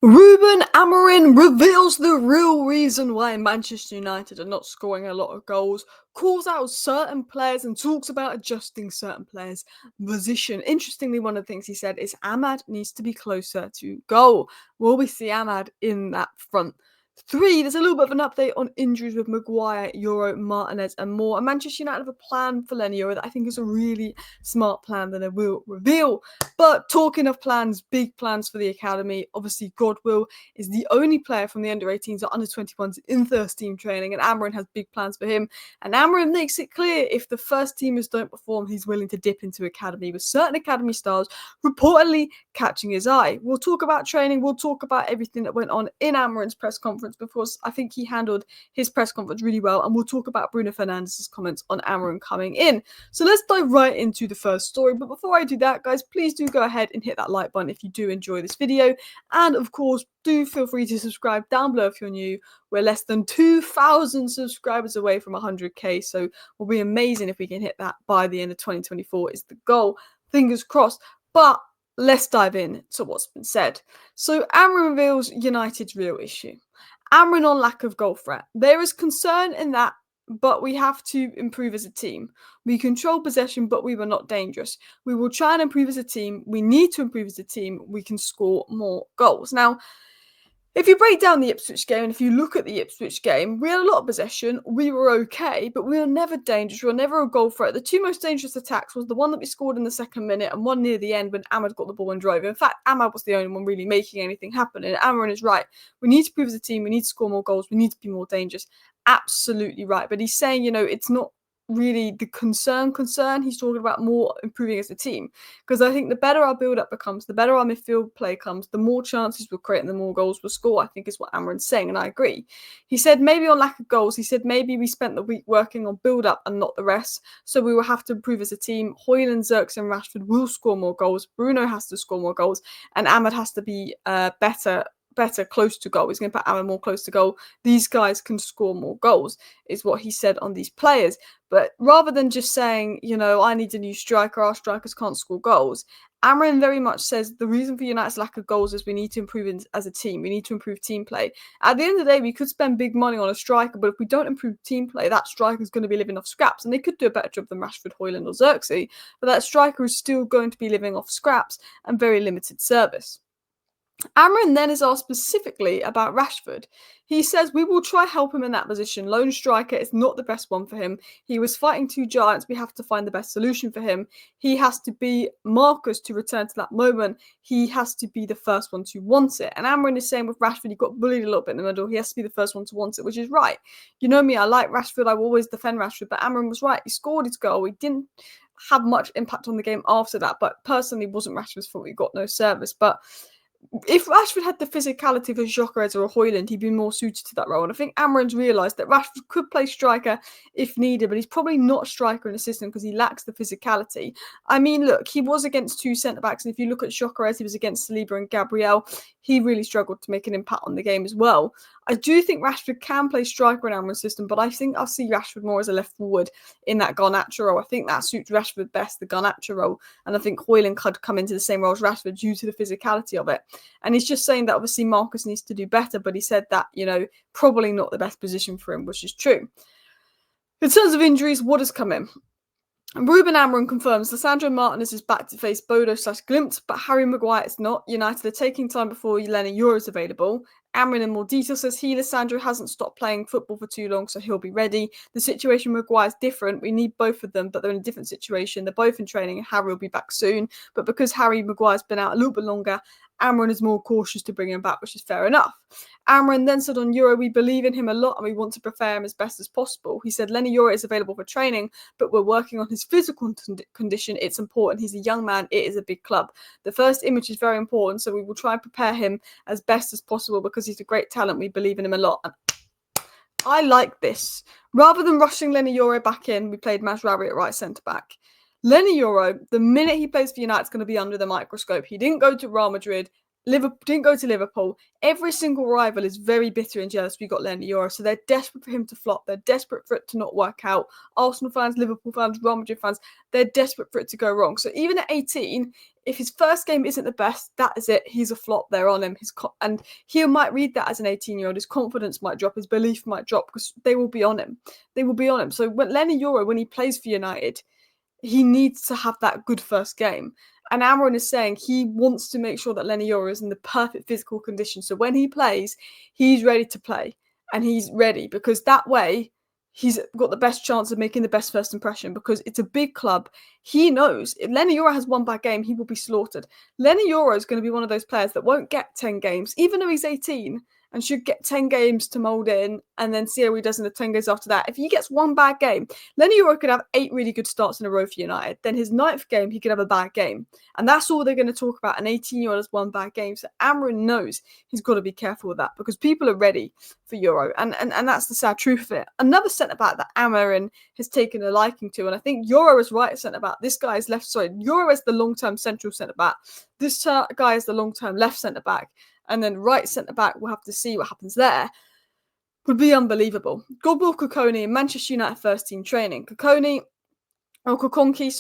Ruben Amorim reveals the real reason why Manchester United are not scoring a lot of goals, calls out certain players and talks about adjusting certain players' position. Interestingly, one of the things he said is Ahmad needs to be closer to goal. Will we see Ahmad in that front three? There's a little bit of an update on injuries with Maguire, Yoro, Martinez and more. And Manchester United have a plan for Leny that I think is a really smart plan that I will reveal. But talking of plans, big plans for the academy. Obviously, Godwill is the only player from the under-18s or under-21s in first team training, and Amorim has big plans for him. And Amorim makes it clear if the first teamers don't perform, he's willing to dip into academy, with certain academy stars reportedly catching his eye. We'll talk about training. We'll talk about everything that went on in Amorim's press conference because I think he handled his press conference really well. And we'll talk about Bruno Fernandes's comments on Amorim coming in. So let's dive right into the first story. But before I do that, guys, please do go ahead and hit that like button if you do enjoy this video. And of course, do feel free to subscribe down below if you're new. We're less than 2,000 subscribers away from 100k, so we'll be amazing if we can hit that by the end of 2024 is the goal. Fingers crossed. But let's dive in to what's been said. So Amorim reveals United's real issue. Amorim on lack of goal threat. There is concern in that, but we have to improve as a team. We control possession, but we were not dangerous. We will try and improve as a team. We need to improve as a team. We can score more goals. Now, if you break down the Ipswich game, and if you look at the Ipswich game, we had a lot of possession. We were okay, but we were never dangerous. We were never a goal threat. The two most dangerous attacks was the one that we scored in the second minute and one near the end when Ahmad got the ball and drove. In fact, Ahmad was the only one really making anything happen. And Amorim is right. We need to improve as a team. We need to score more goals. We need to be more dangerous. Absolutely right. But he's saying, it's not really the concern. He's talking about more improving as a team, because I think the better our build-up becomes, the better our midfield play comes, the more chances we'll create and the more goals we'll score, I think is what Amorim's saying, and I agree. He said maybe on lack of goals, he said maybe we spent the week working on build-up and not the rest, so we will have to improve as a team. Højlund, Zirkzee and Rashford will score more goals, Bruno has to score more goals, and Ahmad has to be better close to goal. He's going to put Ahmad more close to goal. These guys can score more goals, is what he said on these players. But rather than just saying, I need a new striker, our strikers can't score goals, Amorim very much says the reason for United's lack of goals is we need to improve as a team. We need to improve team play. At the end of the day, we could spend big money on a striker, but if we don't improve team play, that striker is going to be living off scraps. And they could do a better job than Rashford, Højlund or Zirkzee, but that striker is still going to be living off scraps and very limited service. Amorim then is asked specifically about Rashford. He says, we will try help him in that position. Lone striker is not the best one for him. He was fighting two giants. We have to find the best solution for him. He has to be Marcus to return to that moment. He has to be the first one to want it. And Amorim is saying with Rashford, he got bullied a little bit in the middle. He has to be the first one to want it, which is right. You know me, I like Rashford. I will always defend Rashford. But Amorim was right. He scored his goal. He didn't have much impact on the game after that. But personally, it wasn't Rashford's fault. He got no service. But if Rashford had the physicality of a Gyökeres or a Højlund, he'd be more suited to that role. And I think Amorim's realised that Rashford could play striker if needed, but he's probably not striker in the system because he lacks the physicality. I mean, look, he was against two centre-backs, and if you look at Gyökeres, he was against Saliba and Gabriel. He really struggled to make an impact on the game as well. I do think Rashford can play striker in Amorim's system, but I think I'll see Rashford more as a left forward in that Garnacho role. I think that suits Rashford best, the Garnacho role, and I think Højlund could come into the same role as Rashford due to the physicality of it. And he's just saying that obviously Marcus needs to do better, but he said that, probably not the best position for him, which is true. In terms of injuries, what has come in? Ruben Amorim confirms Lisandro Martinez is back to face Bodo/Glimt, but Harry Maguire is not. United are taking time before Leny Yoro is available. Amorim in more detail says Lisandro hasn't stopped playing football for too long, so he'll be ready. The situation with Maguire is different. We need both of them, but they're in a different situation. They're both in training, and Harry will be back soon. But because Harry Maguire's been out a little bit longer, Amorim is more cautious to bring him back, which is fair enough. Amorim then said on Yoro, we believe in him a lot and we want to prepare him as best as possible. He said Leny Yoro is available for training, but we're working on his physical condition. It's important. He's a young man. It is a big club. The first image is very important, so we will try and prepare him as best as possible because he's a great talent. We believe in him a lot. And I like this. Rather than rushing Leny Yoro back in, we played Mazraoui at right centre-back. Leny Yoro, the minute he plays for United, is going to be under the microscope. He didn't go to Real Madrid Liverpool didn't go to Liverpool. Every single rival is very bitter and jealous we got Leny Yoro, so they're desperate for him to flop. They're desperate for it to not work out. Arsenal fans, Liverpool fans, Real Madrid fans, they're desperate for it to go wrong. So even at 18, if his first game isn't the best, that is it. He's a flop. They're on him. And he might read that as an 18-year-old. His confidence might drop. His belief might drop because they will be on him. They will be on him. So when Leny Yoro, when he plays for United, he needs to have that good first game. And Amorim is saying he wants to make sure that Leny Yoro is in the perfect physical condition. So when he plays, he's ready to play. And he's ready because that way he's got the best chance of making the best first impression because it's a big club. He knows if Leny Yoro has one bad game, he will be slaughtered. Leny Yoro is going to be one of those players that won't get 10 games, even though he's 18, and should get 10 games to mould in and then see how he does in the 10 games after that. If he gets one bad game, Leny Yoro could have 8 really good starts in a row for United. Then his 9th game, he could have a bad game. And that's all they're going to talk about. An 18-year-old has one bad game. So Amorim knows he's got to be careful with that because people are ready for Yoro. And that's the sad truth of it. Another centre-back that Amorim has taken a liking to, and I think Yoro is right centre-back. This guy is Yoro is the long-term central centre-back. This guy is the long-term left centre-back. And then right centre-back, we'll have to see what happens there, would be unbelievable. Godwill Kokoni in Manchester United first team training. Kokonki,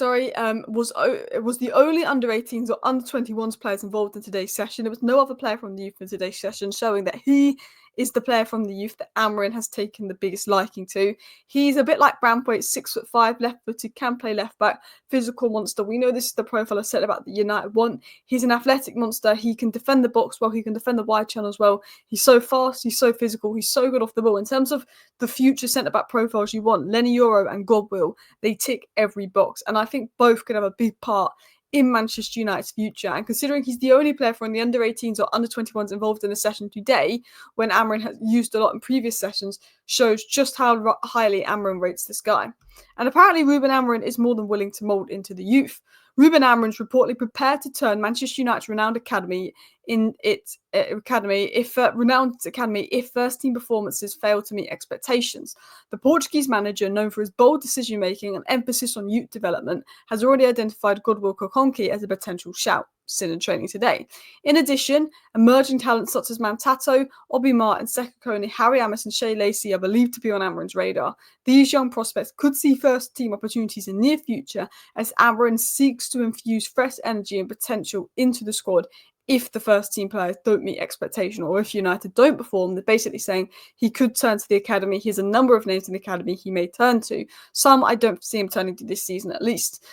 was the only under-18s or under-21s players involved in today's session. There was no other player from the youth in today's session, showing that he is the player from the youth that Amorim has taken the biggest liking to. He's a bit like Braithwaite, 6'5", left-footed, can play left-back, physical monster. We know this is the profile I said about the United want. He's an athletic monster. He can defend the box well. He can defend the wide channel as well. He's so fast. He's so physical. He's so good off the ball. In terms of the future centre-back profiles you want, Leny Yoro and Godwill, they tick every box. And I think both could have a big part in Manchester United's future. And considering he's the only player from the under-18s or under-21s involved in the session today, when Amorim has used a lot in previous sessions, shows just how highly Amorim rates this guy. And apparently Ruben Amorim is more than willing to mould into the youth. Ruben Amorim's reportedly prepared to turn Manchester United's renowned academy if first team performances fail to meet expectations. The Portuguese manager, known for his bold decision making and emphasis on youth development, has already identified Godwill Kokoni as a potential shout. Still in training today. In addition, emerging talents such as Mantato, Obi Martin, Sekakone, Harry Amos and Shea Lacey are believed to be on Amorim's radar. These young prospects could see first team opportunities in the near future as Amorim seeks to infuse fresh energy and potential into the squad if the first team players don't meet expectation or if United don't perform. They're basically saying he could turn to the academy. He has a number of names in the academy he may turn to. Some I don't see him turning to this season at least.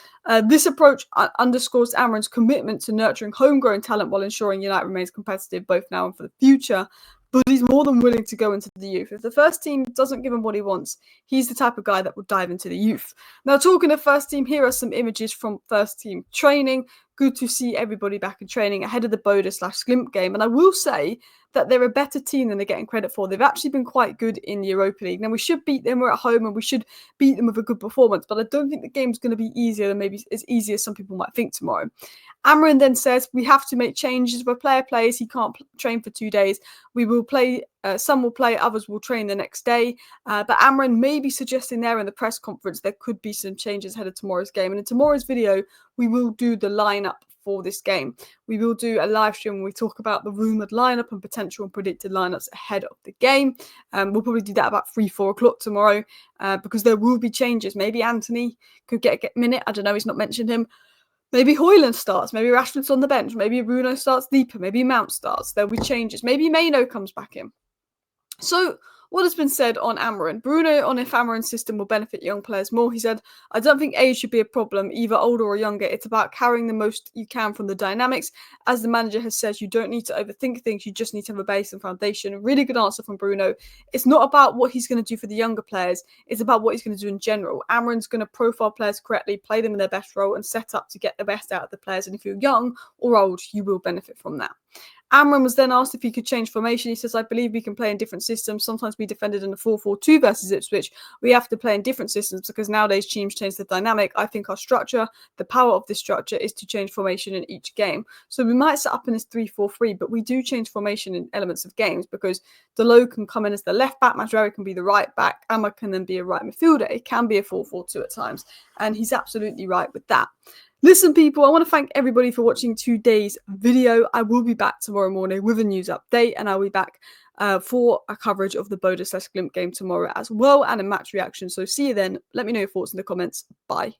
This approach underscores Amorim's commitment to nurturing homegrown talent while ensuring United remains competitive both now and for the future. But he's more than willing to go into the youth. If the first team doesn't give him what he wants, he's the type of guy that will dive into the youth. Now, talking of first team, here are some images from first team training. Good to see everybody back in training ahead of the Boda/Sklimp game. And I will say that they're a better team than they're getting credit for. They've actually been quite good in the Europa League. Now, we should beat them. We're at home and we should beat them with a good performance. But I don't think the game's going to be easier than maybe as easy as some people might think tomorrow. Amorim then says we have to make changes. If a player plays, he can't train for 2 days. We will play. Some will play, others will train the next day. But Amorim may be suggesting there in the press conference there could be some changes ahead of tomorrow's game. And in tomorrow's video, we will do the lineup for this game. We will do a live stream where we talk about the rumoured lineup and potential and predicted lineups ahead of the game. We'll probably do that about 3-4 o'clock tomorrow because there will be changes. Maybe Anthony could get a minute. I don't know. He's not mentioned him. Maybe Højlund starts. Maybe Rashford's on the bench. Maybe Bruno starts deeper. Maybe Mount starts. There'll be changes. Maybe Maino comes back in. So, what has been said on Amorim? Bruno on if Amorim's system will benefit young players more. He said, I don't think age should be a problem, either older or younger. It's about carrying the most you can from the dynamics. As the manager has said, you don't need to overthink things. You just need to have a base and foundation. Really good answer from Bruno. It's not about what he's going to do for the younger players. It's about what he's going to do in general. Amorim's going to profile players correctly, play them in their best role and set up to get the best out of the players. And if you're young or old, you will benefit from that. Amorim was then asked if he could change formation. He says, I believe we can play in different systems. Sometimes we defended in a 4-4-2 versus Ipswich. We have to play in different systems because nowadays teams change the dynamic. I think our structure, the power of this structure is to change formation in each game. So we might set up in this 3-4-3, but we do change formation in elements of games because Delo can come in as the left back, Majrari can be the right back, Amma can then be a right midfielder. It can be a 4-4-2 at times. And he's absolutely right with that. Listen, people, I want to thank everybody for watching today's video. I will be back tomorrow morning with a news update, and I'll be back for a coverage of the Boda/Glimp game tomorrow as well, and a match reaction. So see you then. Let me know your thoughts in the comments. Bye.